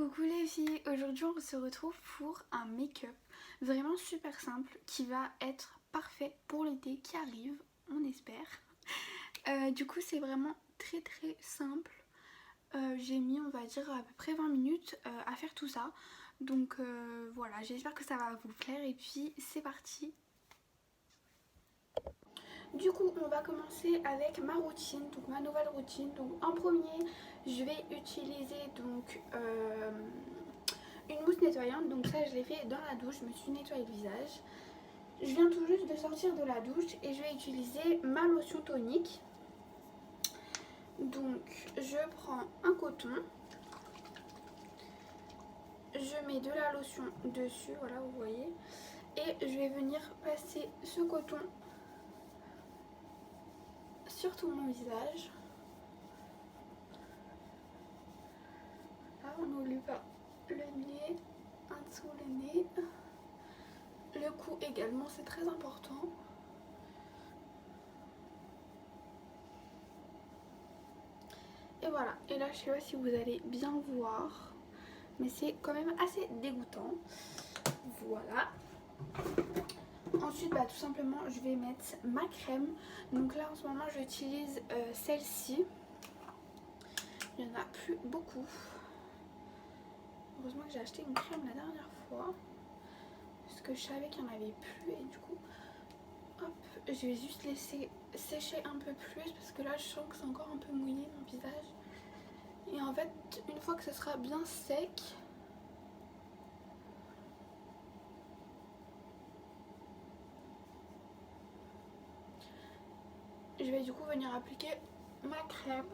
Coucou les filles, aujourd'hui on se retrouve pour un make-up vraiment super simple qui va être parfait pour l'été qui arrive, on espère. Du coup c'est vraiment très simple. J'ai mis on va dire à peu près 20 minutes à faire tout ça. Donc voilà, j'espère que ça va vous plaire et puis c'est parti. Du coup on va commencer avec ma routine, donc ma nouvelle routine. Donc en premier je vais utiliser donc une mousse nettoyante, donc ça je l'ai fait dans la douche, je me suis nettoyé le visage. Je viens tout juste de sortir de la douche et je vais utiliser ma lotion tonique. Donc je prends un coton, je mets de la lotion dessus, voilà vous voyez, et je vais venir passer ce coton sur tout mon visage. Là on n'oublie pas le nez, en dessous le nez, le cou également, c'est très important. Et voilà, et là je sais pas si vous allez bien voir, mais c'est quand même assez dégoûtant. Voilà. Ensuite tout simplement je vais mettre ma crème. Donc là en ce moment j'utilise celle-ci. Il n'y en a plus beaucoup. Heureusement que j'ai acheté une crème la dernière fois, parce que je savais qu'il n'y en avait plus et du coup hop, je vais juste laisser sécher un peu plus parce que là je sens que c'est encore un peu mouillé mon visage. Et en fait une fois que ce sera bien sec, je vais du coup venir appliquer ma crème.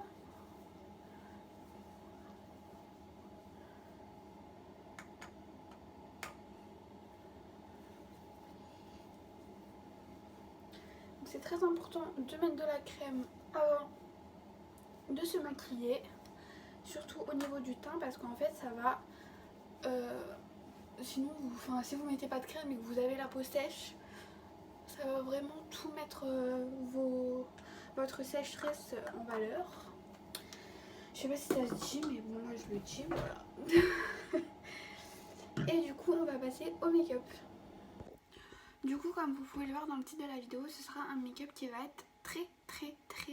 C'est très important de mettre de la crème avant de se maquiller, surtout au niveau du teint, parce qu'en fait ça va sinon si vous mettez pas de crème et que vous avez la peau sèche, ça va vraiment tout mettre votre sécheresse en valeur. Je sais pas si ça se dit, mais bon moi je le dis, voilà. Et du coup on va passer au make-up. Du coup comme vous pouvez le voir dans le titre de la vidéo, ce sera un make-up qui va être très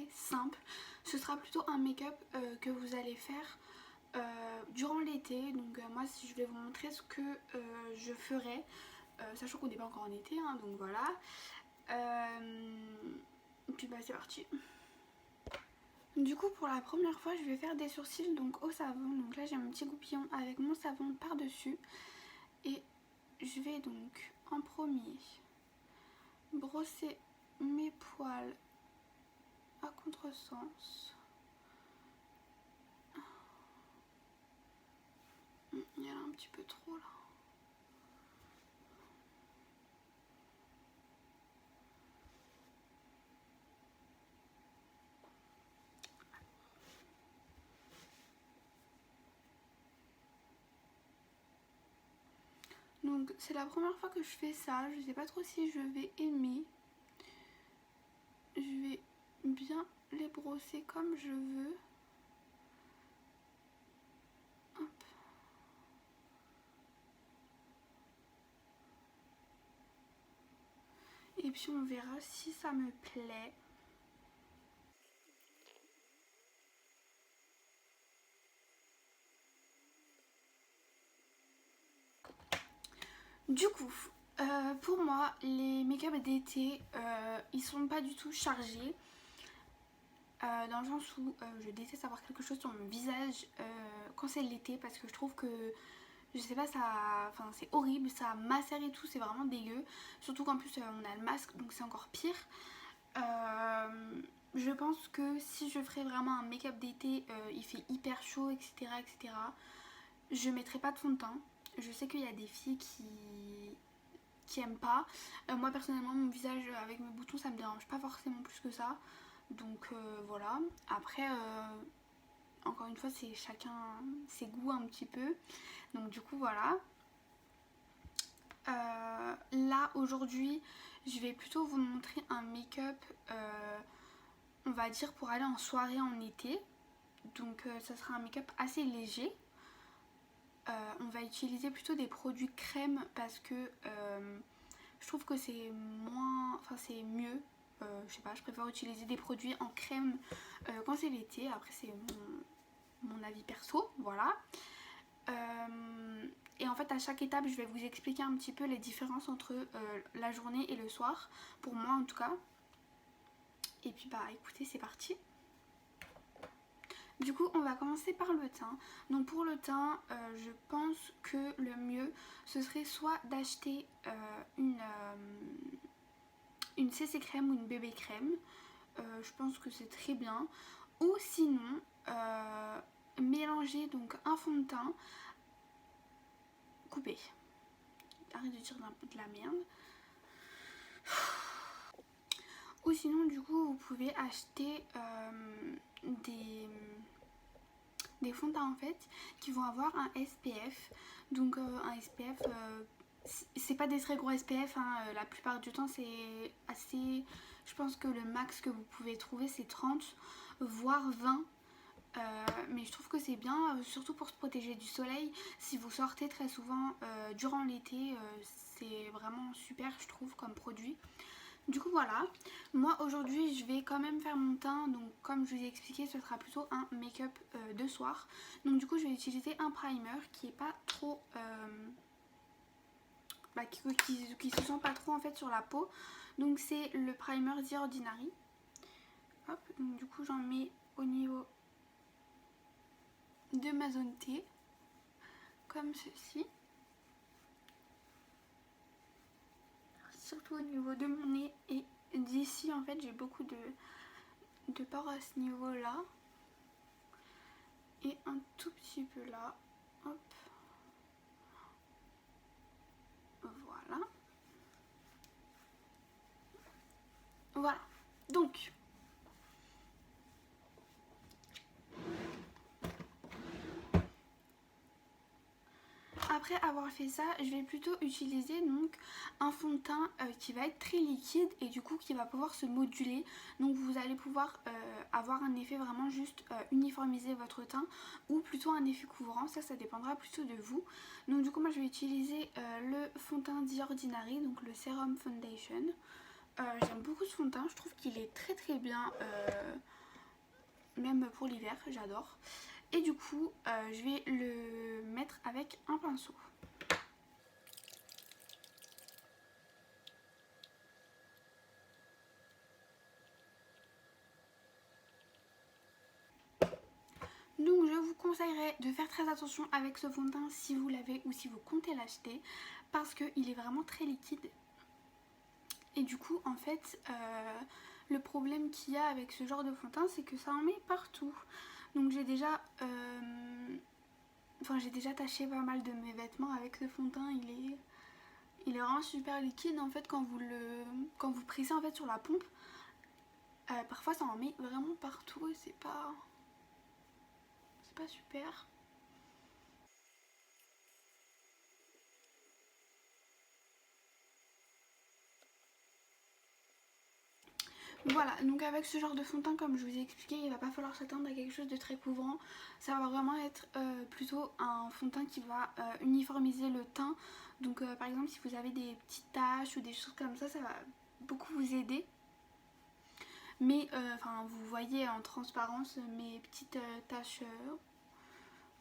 simple. Ce sera plutôt un make-up que vous allez faire durant l'été. Donc moi si je vais vous montrer ce que je ferai, sachant qu'on n'est pas encore en été, hein, donc voilà. Et puis c'est parti. Du coup pour la première fois je vais faire des sourcils donc au savon. Donc là j'ai mon petit goupillon avec mon savon par dessus. Et je vais donc en premier brosser mes poils à contresens. Il y en a un petit peu trop là. Donc c'est la première fois que je fais ça, je sais pas trop si je vais aimer. Je vais bien les brosser comme je veux. Hop. Et puis on verra si ça me plaît. Du coup, pour moi, les make-up d'été, ils sont pas du tout chargés. Dans le sens où je déteste avoir quelque chose sur mon visage quand c'est l'été, parce que je trouve que, je sais pas, c'est horrible, ça macère et tout, c'est vraiment dégueu. Surtout qu'en plus on a le masque, donc c'est encore pire. Je pense que si je ferais vraiment un make-up d'été, il fait hyper chaud, etc. Je mettrai pas de fond de teint. Je sais qu'il y a des filles qui aiment pas. Moi personnellement mon visage avec mes boutons ça me dérange pas forcément plus que ça. Donc voilà. Après encore une fois c'est chacun ses goûts un petit peu. Donc du coup voilà. Là aujourd'hui je vais plutôt vous montrer un make-up on va dire pour aller en soirée en été. Donc ça sera un make-up assez léger. on va utiliser plutôt des produits crème parce que je trouve que c'est moins, enfin c'est mieux. Je sais pas, je préfère utiliser des produits en crème quand c'est l'été. Après c'est mon avis perso, voilà. Et en fait à chaque étape je vais vous expliquer un petit peu les différences entre la journée et le soir, pour moi en tout cas. Et puis bah écoutez, c'est parti. Du coup on va commencer par le teint. Donc pour le teint je pense que le mieux ce serait soit d'acheter une CC crème ou une bébé crème. Je pense que c'est très bien. Ou sinon mélanger donc un fond de teint coupé. Arrête de dire de la merde. Ou sinon du coup vous pouvez acheter des fonds de teint en fait qui vont avoir un SPF. Donc un SPF, c'est pas des très gros SPF hein, la plupart du temps c'est assez, je pense que le max que vous pouvez trouver c'est 30 voire 20. Mais je trouve que c'est bien, surtout pour se protéger du soleil. Si vous sortez très souvent durant l'été, c'est vraiment super je trouve comme produit. Du coup voilà, moi aujourd'hui je vais quand même faire mon teint, donc comme je vous ai expliqué ce sera plutôt un make-up de soir. Donc du coup je vais utiliser un primer qui est pas trop, qui se sent pas trop en fait sur la peau. Donc c'est le primer The Ordinary. Hop, donc du coup j'en mets au niveau de ma zone T, comme ceci. Surtout au niveau de mon nez et d'ici en fait j'ai beaucoup de pores à ce niveau là. Et un tout petit peu là. Hop. Voilà. Voilà. Donc. Après avoir fait ça, je vais plutôt utiliser donc un fond de teint qui va être très liquide et du coup qui va pouvoir se moduler. Donc vous allez pouvoir avoir un effet vraiment juste uniformiser votre teint ou plutôt un effet couvrant, ça dépendra plutôt de vous. Donc du coup moi je vais utiliser le fond de teint The Ordinary, donc le Serum Foundation. J'aime beaucoup ce fond de teint, je trouve qu'il est très très bien, même pour l'hiver, j'adore. Et du coup, je vais le mettre avec un pinceau. Donc je vous conseillerais de faire très attention avec ce fond de teint si vous l'avez ou si vous comptez l'acheter, parce qu'il est vraiment très liquide. Et du coup, en fait, le problème qu'il y a avec ce genre de fond de teint, c'est que ça en met partout. Donc j'ai déjà... j'ai déjà taché pas mal de mes vêtements avec ce fond de teint, il est vraiment super liquide en fait quand vous pressez en fait sur la pompe. Parfois ça en met vraiment partout et c'est pas super. Voilà, donc avec ce genre de fond de teint, comme je vous ai expliqué, il va pas falloir s'attendre à quelque chose de très couvrant. Ça va vraiment être plutôt un fond de teint qui va uniformiser le teint. Donc par exemple si vous avez des petites taches ou des choses comme ça va beaucoup vous aider. Mais vous voyez en transparence mes petites taches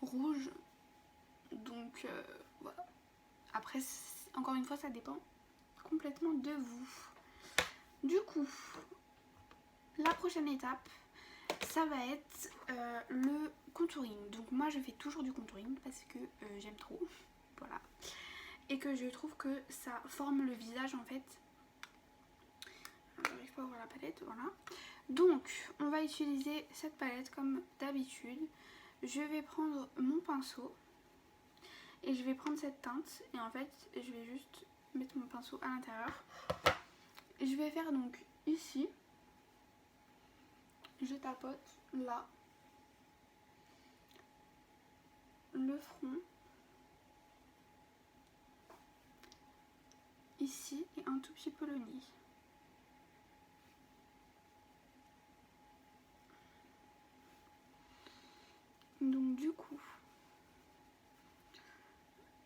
rouges. Donc voilà. Après encore une fois ça dépend complètement de vous. Du coup, la prochaine étape, ça va être le contouring. Donc moi je fais toujours du contouring parce que j'aime trop, voilà. Et que je trouve que ça forme le visage en fait. J'arrive pas à voir la palette, voilà. Donc on va utiliser cette palette comme d'habitude. Je vais prendre mon pinceau et je vais prendre cette teinte et en fait je vais juste mettre mon pinceau à l'intérieur. Je vais faire donc ici, je tapote là, le front, ici et un tout petit peu le nez. Donc du coup,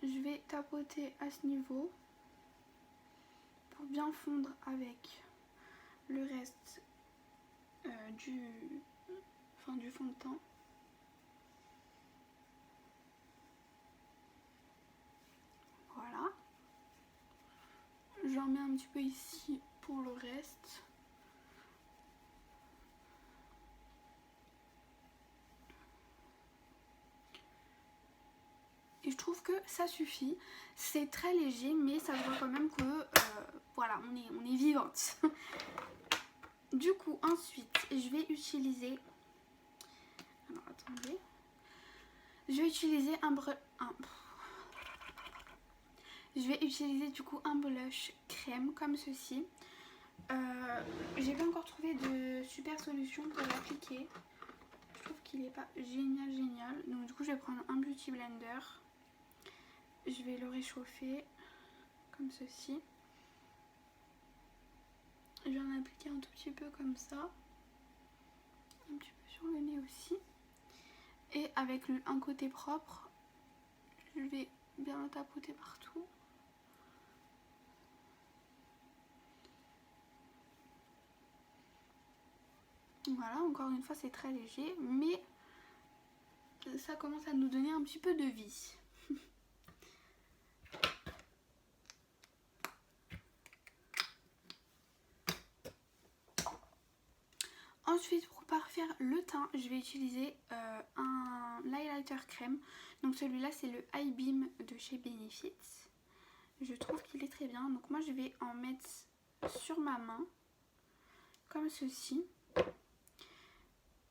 je vais tapoter à ce niveau pour bien fondre avec le reste du fond de teint. Voilà. J'en mets un petit peu ici pour le reste. Et je trouve que ça suffit. C'est très léger, mais ça voit quand même que voilà, on est vivante. Du coup, ensuite, je vais utiliser... Alors, attendez. Je vais utiliser Je vais utiliser du coup un blush crème comme ceci. J'ai pas encore trouvé de super solution pour l'appliquer. Je trouve qu'il est pas génial. Donc du coup, je vais prendre un beauty blender. Je vais le réchauffer comme ceci. Je vais en appliquer un tout petit peu comme ça. Un petit peu sur le nez aussi. Et avec un côté propre, je vais bien le tapoter partout. Voilà, encore une fois, c'est très léger, mais ça commence à nous donner un petit peu de vie. Ensuite, pour parfaire le teint, je vais utiliser un highlighter crème. Donc celui-là, c'est le Eye Beam de chez Benefit. Je trouve qu'il est très bien. Donc moi, je vais en mettre sur ma main, comme ceci.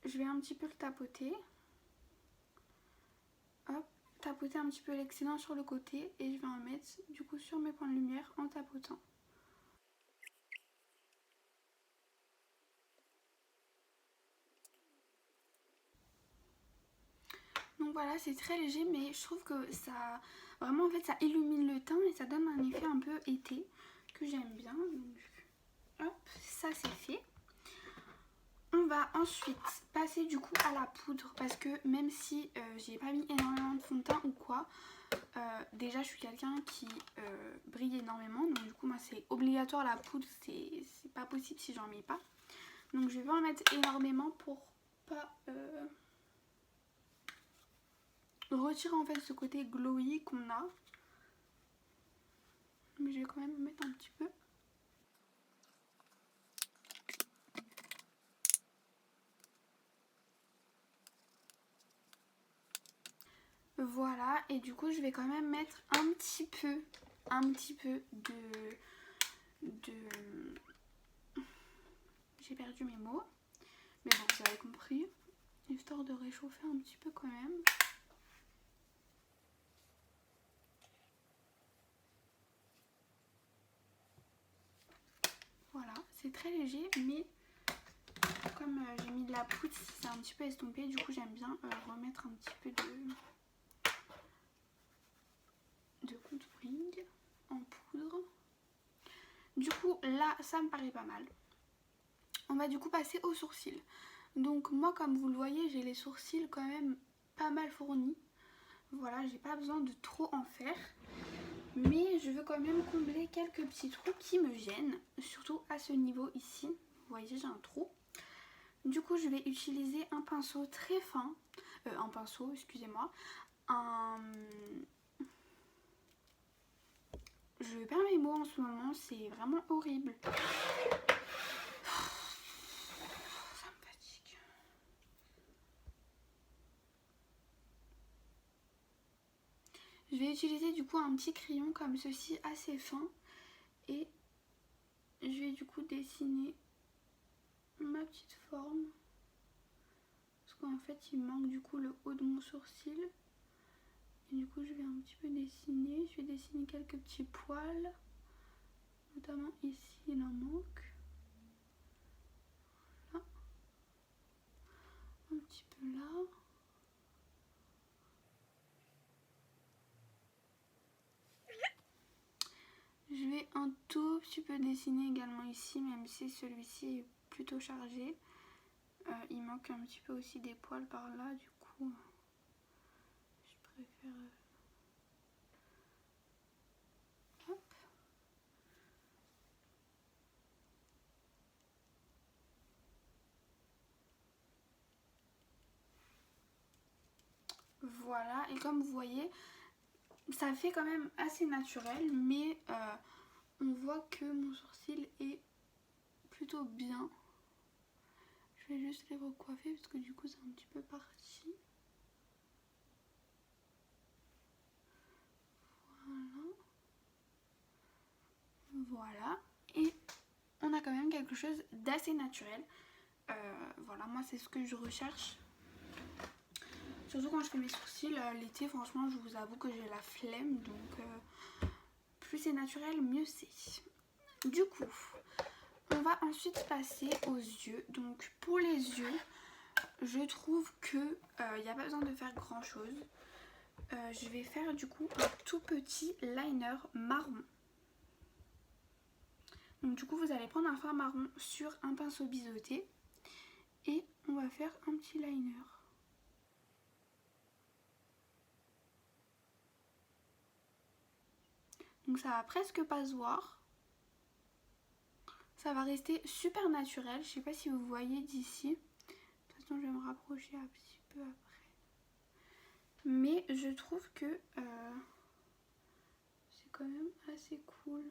Je vais un petit peu le tapoter. Hop, tapoter un petit peu l'excédent sur le côté. Et je vais en mettre du coup sur mes points de lumière en tapotant. Donc voilà, c'est très léger, mais je trouve que ça, vraiment en fait, ça illumine le teint et ça donne un effet un peu été que j'aime bien. Donc, hop, ça c'est fait. On va ensuite passer du coup à la poudre parce que même si j'ai pas mis énormément de fond de teint ou quoi, déjà je suis quelqu'un qui brille énormément, donc du coup moi c'est obligatoire la poudre, c'est pas possible si j'en mets pas. Donc je vais pas en mettre énormément pour pas retirer en fait ce côté glowy qu'on a, mais je vais quand même en mettre un petit peu. Voilà, et du coup je vais quand même mettre un petit peu de... J'ai perdu mes mots, mais bon, vous avez compris, histoire de réchauffer un petit peu quand même. Voilà, c'est très léger, mais comme j'ai mis de la poudre, c'est un petit peu estompé, du coup j'aime bien remettre un petit peu de contouring en poudre. Du coup là ça me paraît pas mal. On va du coup passer aux sourcils. Donc moi comme vous le voyez, j'ai les sourcils quand même pas mal fournis. Voilà, j'ai pas besoin de trop en faire. Mais je veux quand même combler quelques petits trous qui me gênent. Surtout à ce niveau ici. Vous voyez, j'ai un trou. Du coup je vais utiliser un pinceau très fin. Un pinceau, excusez-moi. Je perds mes mots en ce moment, c'est vraiment horrible. Ça me fatigue. Je vais utiliser du coup un petit crayon comme ceci, assez fin. Et je vais du coup dessiner ma petite forme. Parce qu'en fait il me manque du coup le haut de mon sourcil. Et du coup je vais un petit peu dessiner. Je vais dessiner quelques petits poils. Notamment ici il en manque. Là. Un petit peu là. Je vais un tout petit peu dessiner également ici, même si celui-ci est plutôt chargé. Il manque un petit peu aussi des poils par là, du coup je préfère Voilà, et comme vous voyez, ça fait quand même assez naturel, mais on voit que mon sourcil est plutôt bien. Je vais juste les recoiffer parce que du coup c'est un petit peu parti. Voilà. Voilà. Et on a quand même quelque chose d'assez naturel. Voilà, moi c'est ce que je recherche. Surtout quand je fais mes sourcils l'été, franchement je vous avoue que j'ai la flemme. Donc plus c'est naturel, mieux c'est. Du coup, on va ensuite passer aux yeux. Donc pour les yeux, je trouve que il n'y a pas besoin de faire grand chose. Je vais faire du coup un tout petit liner marron. Donc du coup vous allez prendre un fard marron sur un pinceau biseauté et on va faire un petit liner. Donc ça va presque pas se voir. Ça va rester super naturel. Je sais pas si vous voyez d'ici. De toute façon je vais me rapprocher un petit peu après. Mais je trouve que c'est quand même assez cool.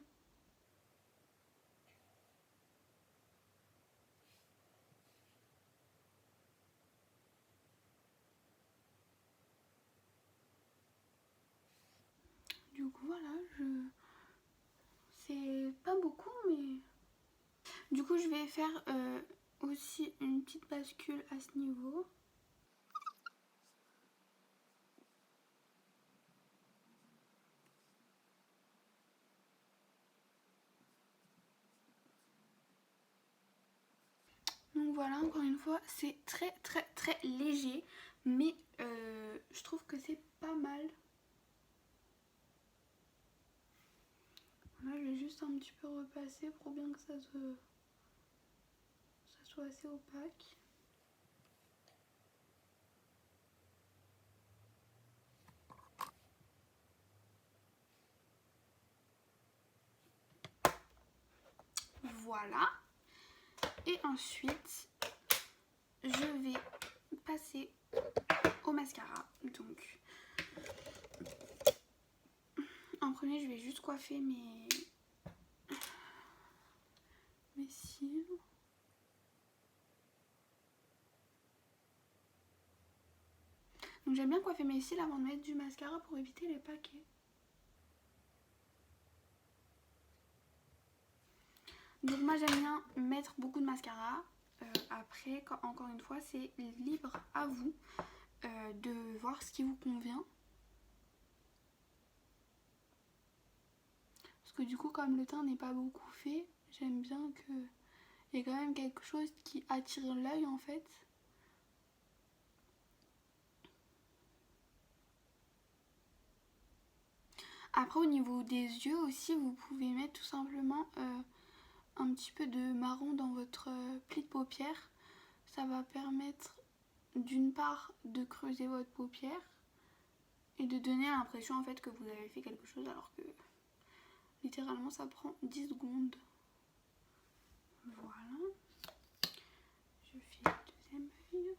Du coup voilà, c'est pas beaucoup mais... Du coup je vais faire aussi une petite bascule à ce niveau. Donc voilà, encore une fois, c'est très très très léger, mais je trouve que c'est pas mal. Là, je vais juste un petit peu repasser pour bien que ça soit assez opaque. Voilà. Et ensuite, je vais passer au mascara. Donc, en premier, je vais juste coiffer mes cils. Donc, j'aime bien coiffer mes cils avant de mettre du mascara pour éviter les paquets. Donc, moi, j'aime bien mettre beaucoup de mascara. Après, encore une fois, c'est libre à vous de voir ce qui vous convient. Parce que du coup, comme le teint n'est pas beaucoup fait, j'aime bien qu'il y ait quand même quelque chose qui attire l'œil en fait. Après, au niveau des yeux aussi, vous pouvez mettre tout simplement un petit peu de marron dans votre pli de paupière. Ça va permettre d'une part de creuser votre paupière et de donner l'impression en fait que vous avez fait quelque chose alors que littéralement ça prend 10 secondes. Voilà. Je fais le deuxième œil.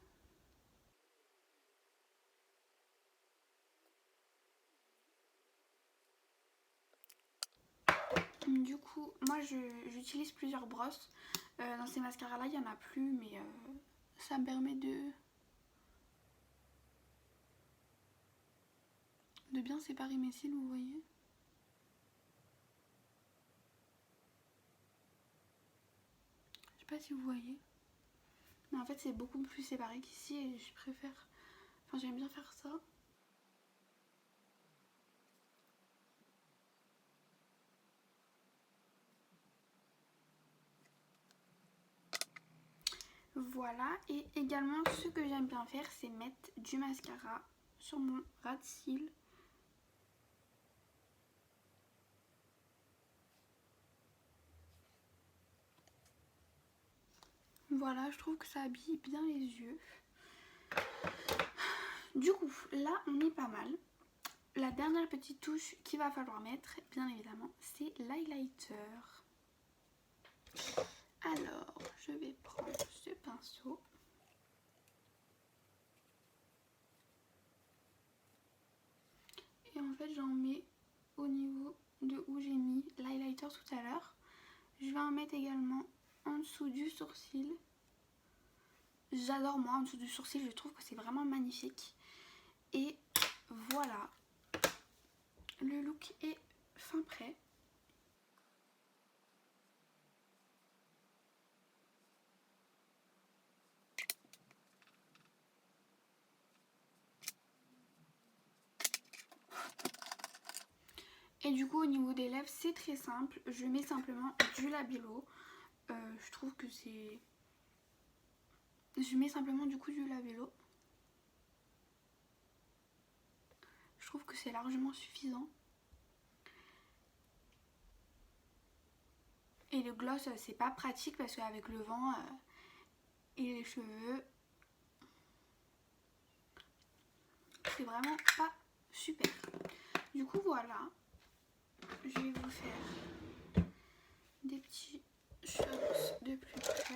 Du coup, moi j'utilise plusieurs brosses. Dans ces mascaras là, il n'y en a plus, mais ça me permet de bien séparer mes cils, vous voyez. Je sais pas si vous voyez. Mais en fait, c'est beaucoup plus séparé qu'ici et je préfère. Enfin, j'aime bien faire ça. Voilà, et également ce que j'aime bien faire, c'est mettre du mascara sur mon ras de cils. Voilà, je trouve que ça habille bien les yeux. Du coup, là, on est pas mal. La dernière petite touche qu'il va falloir mettre, bien évidemment, c'est l'highlighter. Alors, je vais prendre ce pinceau. fait j'en mets au niveau de où j'ai mis l'highlighter tout à l'heure. Je vais en mettre également en dessous du sourcil. J'adore moi en dessous du sourcil, je trouve que c'est vraiment magnifique. Et voilà, le look est fin prêt. Et du coup au niveau des lèvres c'est très simple, je mets simplement du labello. Je trouve que c'est... Je mets simplement du coup du labello. Je trouve que c'est largement suffisant. Et le gloss c'est pas pratique parce qu'avec le vent et les cheveux, c'est vraiment pas super. Du coup voilà, je vais vous faire des petits shots de plus près.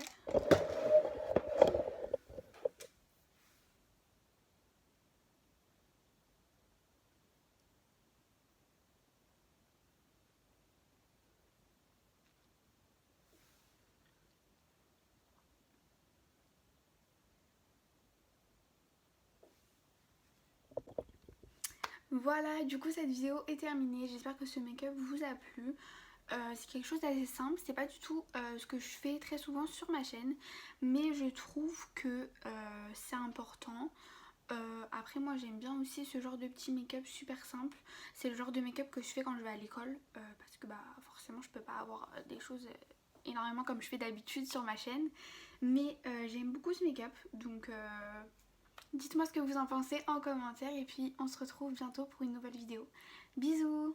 Voilà, du coup cette vidéo est terminée, j'espère que ce make-up vous a plu. C'est quelque chose d'assez simple, c'est pas du tout ce que je fais très souvent sur ma chaîne, mais je trouve que c'est important. Après moi j'aime bien aussi ce genre de petit make-up super simple, c'est le genre de make-up que je fais quand je vais à l'école, parce que bah forcément je peux pas avoir des choses énormément comme je fais d'habitude sur ma chaîne, mais j'aime beaucoup ce make-up, donc dites-moi ce que vous en pensez en commentaire et puis on se retrouve bientôt pour une nouvelle vidéo. Bisous!